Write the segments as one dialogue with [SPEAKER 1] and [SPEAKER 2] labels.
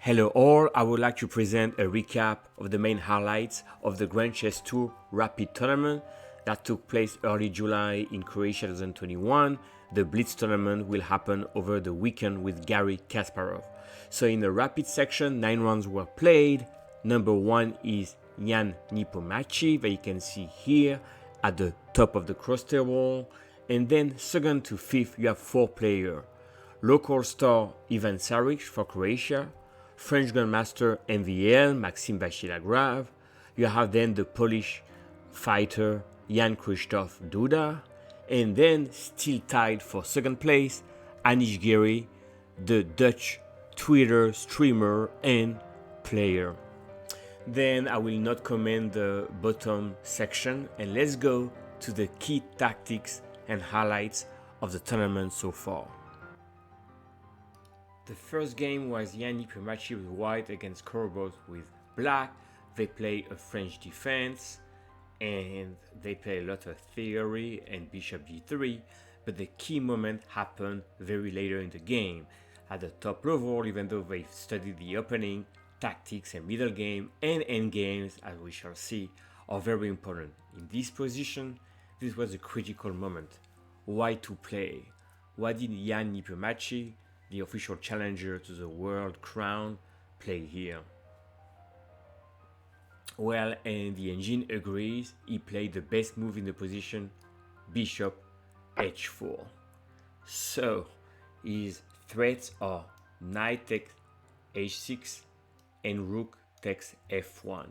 [SPEAKER 1] Hello all, I would like to present a recap of the main highlights of the Grand Chess Tour Rapid Tournament that took place early July in Croatia 2021. The Blitz tournament will happen over the weekend with Garry Kasparov. So in the Rapid section, 9 rounds were played. Number 1 is Nepomniachtchi that you can see here at the top of the cross table. And then second to fifth, you have 4 players. Local star Ivan Saric for Croatia, French Grandmaster MVL Maxime Vachier-Lagrave. You have then the Polish fighter Jan Krzysztof Duda, and then still tied for second place Anand Giri, the Dutch Twitter streamer and player. Then I will not comment the bottom section, and let's go to the key tactics and highlights of the tournament so far. The first game was Nepomniachtchi with white against Kasparov with black. They play a French defense and they play a lot of theory and bishop g3, but the key moment happened very later in the game. At the top level, even though they've studied the opening, tactics and middle game and end games, as we shall see, are very important. In this position, this was a critical moment. Why to play? What did Nepomniachtchi, the official challenger to the world crown, play here? Well, and the engine agrees, he played the best move in the position, bishop h4. So his threats are knight takes h6 and rook takes f1.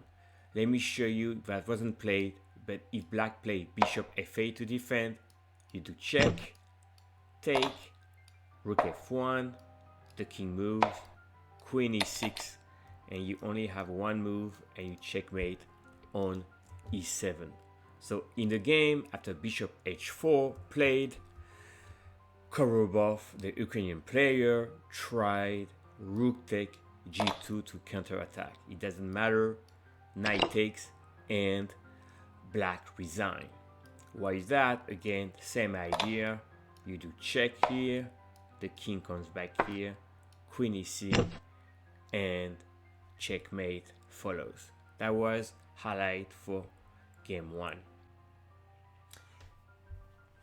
[SPEAKER 1] Let me show you that wasn't played, but if black played bishop f8 to defend, you do check, take, rook f1, the king moves, queen e6, and you only have one move and you checkmate on e7. So in the game, after bishop h4 played, Kasparov, the Ukrainian player, tried rook take g2 to counterattack. It doesn't matter, knight takes and black resign. Why is that? Again, same idea. You do check here, the king comes back here, queen e6, and checkmate follows. That was highlight for game 1.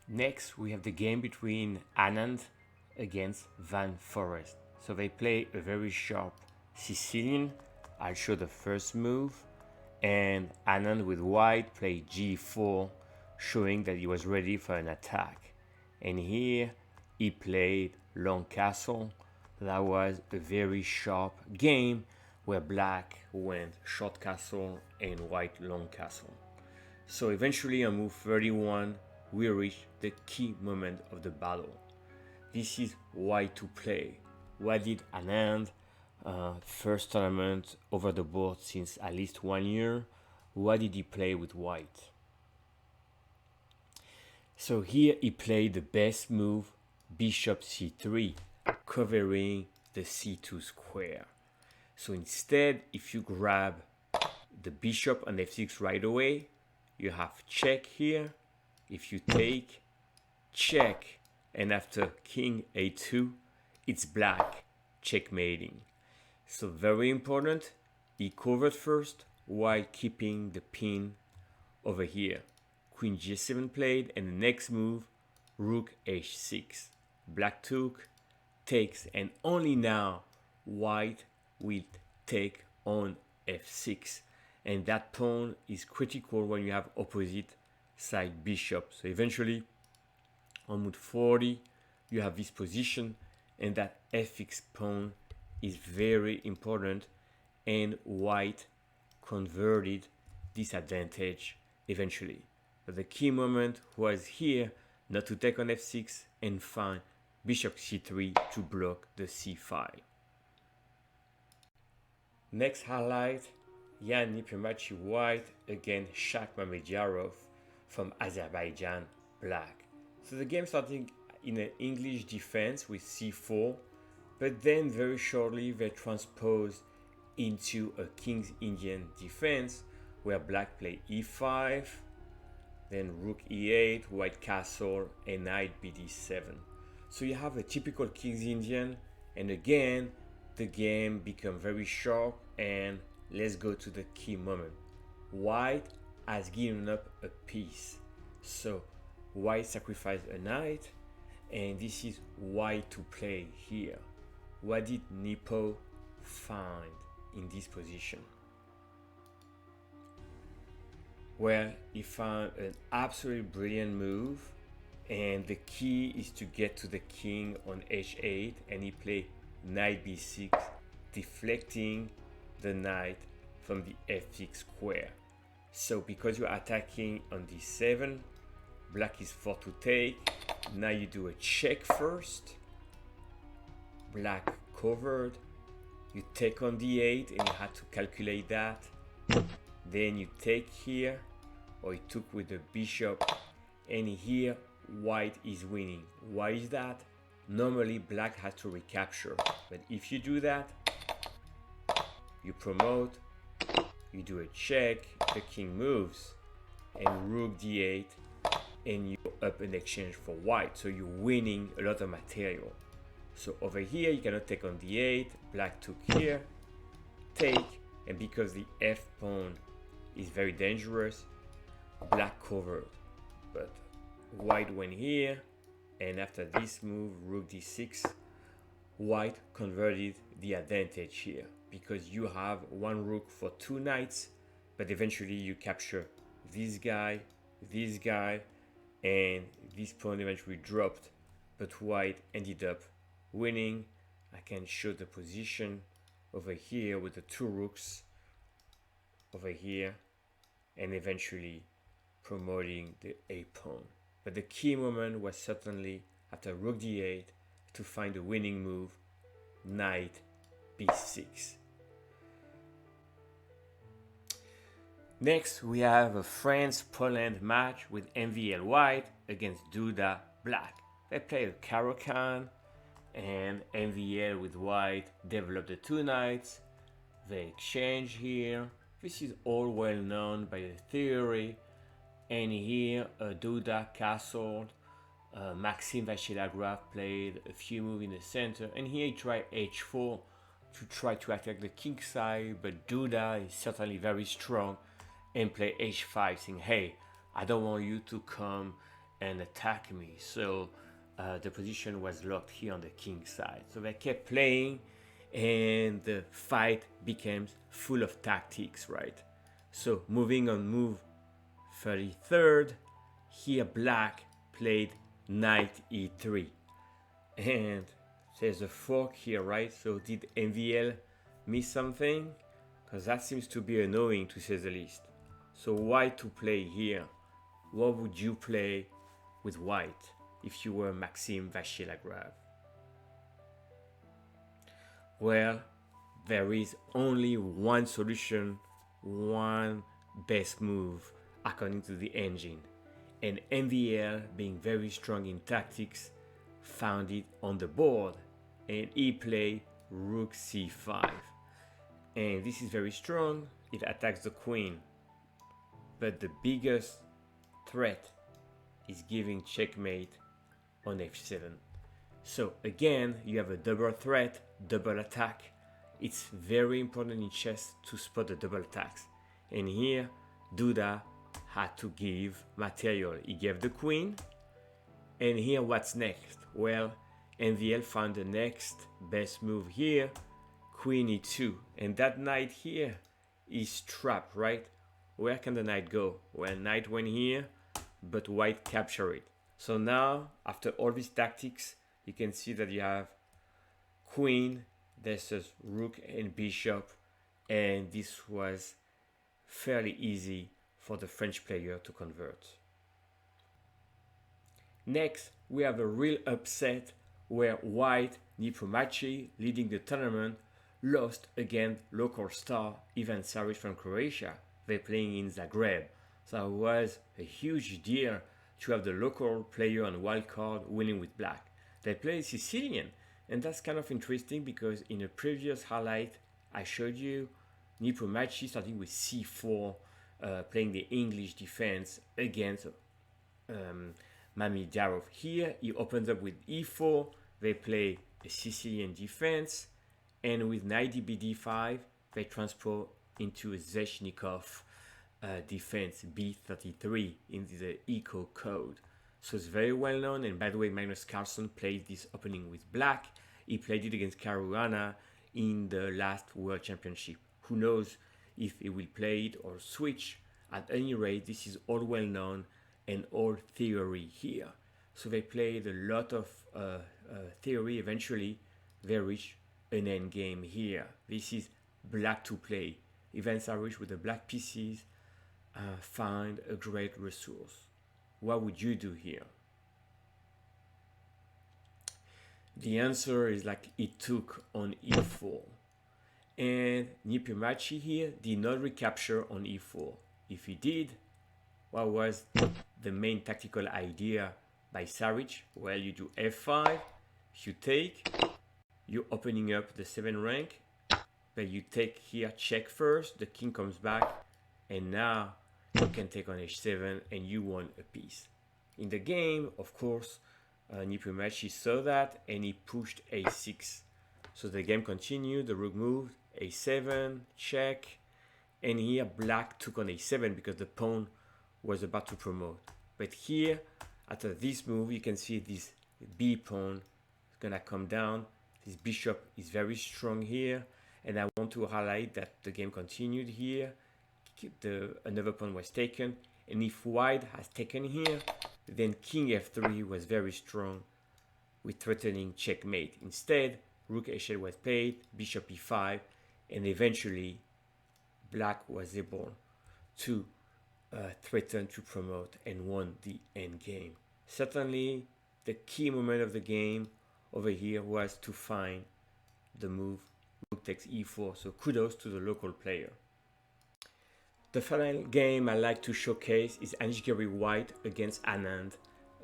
[SPEAKER 1] Next, we have the game between Anand against Van Forest. So they play a very sharp Sicilian. I'll show the first move, and Anand with white played g4, showing that he was ready for an attack. And here he played long castle. That was a very sharp game where black went short castle and white long castle. So eventually on move 31, we reach the key moment of the battle. This is why to play. What did Anand, first tournament over the board since at least 1 year, what did he play with white? So here he played the best move, bishop c3, covering the c2 square. So instead, if you grab the bishop on f6 right away, you have check here. If you take, check, and after king a2, it's black checkmating. So very important, he covered first while keeping the pin over here. Queen g7 played, and the next move, rook h6. Black took, takes, and only now white will take on f6. And that pawn is critical when you have opposite side bishop. So eventually, on move 40, you have this position, and that f6 pawn is very important, and white converted this advantage eventually. But the key moment was here, not to take on f6 and find bishop c3 to block the c5. Next highlight, Nepomniachtchi white against Shakhmamedyarov from Azerbaijan black. So the game starting in an English defense with c4, but then very shortly they transposed into a King's Indian defense where black played e5, then rook e8, white castle, and knight bd7. So you have a typical King's Indian, and again the game become very sharp, and let's go to the key moment. White has given up a piece, so white sacrificed a knight, and this is white to play here. What did Nepo find in this position? Well, he found an absolutely brilliant move, and the key is to get to the king on h8, and he played knight b6, deflecting the knight from the f6 square. So because you're attacking on d7, black is forced to take. Now you do a check first, black covered, you take on d8, and you had to calculate that. Then you take here, or you took with the bishop, and here white is winning. Why is that? Normally black has to recapture, but if you do that, you promote, you do a check, the king moves, and rook d8, and you up an exchange for white, so you're winning a lot of material. So over here you cannot take on d8, black took here, take, and because the f pawn is very dangerous, black covered, but white went here, and after this move, rook d6, white converted the advantage here, because you have one rook for two knights, but eventually you capture this guy, and this pawn eventually dropped, but white ended up winning. I can show the position over here with the two rooks over here, and eventually promoting the a pawn. But the key moment was certainly after rook d8 to find the winning move, knight b6. Next, we have a France-Poland match with MVL white against Duda black. They play a Caro-Kann, and MVL with white developed the two knights. They exchange here. This is all well known by the theory. And here, Duda castled. Maxime Vachier-Lagrave played a few moves in the center, and here he tried h4 to try to attack the king side, but Duda is certainly very strong and play h5, saying, hey, I don't want you to come and attack me. So the position was locked here on the king side. So they kept playing, and the fight became full of tactics, right? So moving on move 33rd, here black played knight e3, and there's a fork here, right? So did MVL miss something? Because that seems to be annoying, to say the least. So white to play here. What would you play with white if you were Maxime Vachier-Lagrave? Well, there is only one solution, one best move according to the engine, and MVL, being very strong in tactics, found it on the board, and he played rook c5, and this is very strong. It attacks the queen, but the biggest threat is giving checkmate on f7. So again, you have a double threat, double attack. It's very important in chess to spot the double attacks, and here Duda had to give material. He gave the queen, and here what's next? Well, MVL found the next best move here, queen e2, and that knight here is trapped, right? Where can the knight go? Well, knight went here, but white captured it. So now, after all these tactics, you can see that you have queen versus rook and bishop, and this was fairly easy for the French player to convert. Next, we have a real upset where white, Nepomniachtchi, leading the tournament, lost against local star Ivan Saric from Croatia. They're playing in Zagreb. So it was a huge deal to have the local player on wildcard winning with black. They play Sicilian, and that's kind of interesting because in a previous highlight I showed you Nepomniachtchi starting with c4, playing the English defense against Mamedov. Here he opens up with e4, they play a Sicilian defense, and with knight d5, they transport into a Zheshnikov defense b33 in the eco code. So it's very well known. And by the way, Magnus Carlsen played this opening with black. He played it against Caruana in the last World Championship. Who knows if he will play it or switch. At any rate, this is all well known and all theory here. So they played a lot of theory. Eventually, they reach an end game here. This is black to play. Ivan Saric with the black pieces find a great resource. What would you do here? The answer is like it took on e4. And Nepomniachtchi here did not recapture on e4. If he did, what was the main tactical idea by Saric? Well, you do f5, you take, you're opening up the 7 rank, but you take here check first, the king comes back, and now you can take on h7 and you won a piece. In the game, of course, Nepomniachtchi saw that and he pushed a6. So the game continued, the rook moved, a7, check, and here black took on a7 because the pawn was about to promote. But here, after this move, you can see this b pawn is gonna come down. This bishop is very strong here, and I want to highlight that the game continued here. Another pawn was taken, and if white has taken here, then king f3 was very strong with threatening checkmate. Instead, rook h8 was played, bishop e5, and eventually black was able to threaten to promote and won the endgame. Certainly, the key moment of the game over here was to find the move rook takes e4. So kudos to the local player. The final game I like to showcase is Giri white against Anand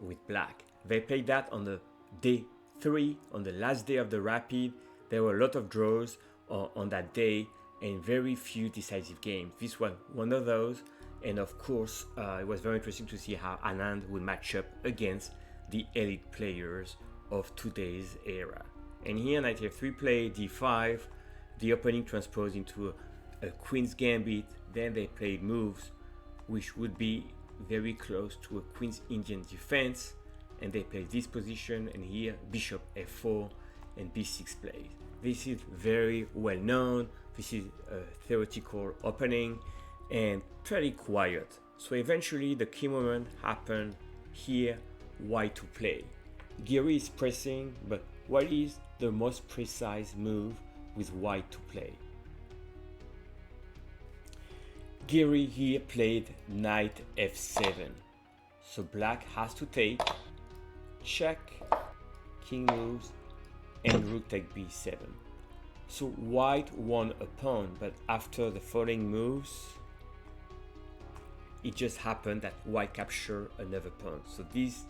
[SPEAKER 1] with black. They played that on the day 3, on the last day of the rapid. There were a lot of draws on that day and very few decisive games. This was one of those, and of course it was very interesting to see how Anand would match up against the elite players of today's era. And here knight f3 play, d5, the opening transposed into a queen's gambit. Then they played moves which would be very close to a queen's Indian defense, and they played this position, and here bishop f4 and b6 plays. This is very well known. This is a theoretical opening and pretty quiet. So eventually the key moment happened here, white to play. Giri is pressing, but what is the most precise move with white to play? Giri here played knight f7. So black has to take, check, king moves, and rook take b7. So white won a pawn, but after the following moves, it just happened that white captured another pawn. So this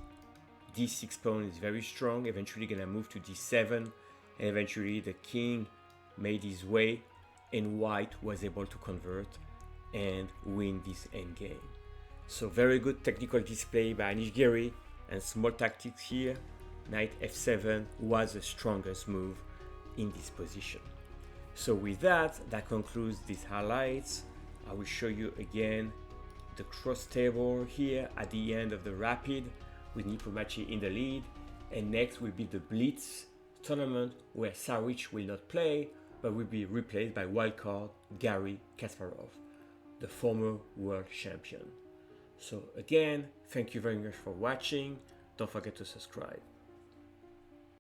[SPEAKER 1] d6 pawn is very strong, eventually gonna move to d7, and eventually the king made his way, and white was able to convert and win this endgame. So very good technical display by Giri, and small tactics here. Knight f7 was the strongest move in this position. So with that concludes these highlights. I will show you again the cross table here at the end of the rapid with Nepomniachtchi in the lead, and next will be the Blitz tournament where Saric will not play but will be replaced by wildcard Garry Kasparov, the former world champion. So again, thank you very much for watching. Don't forget to subscribe.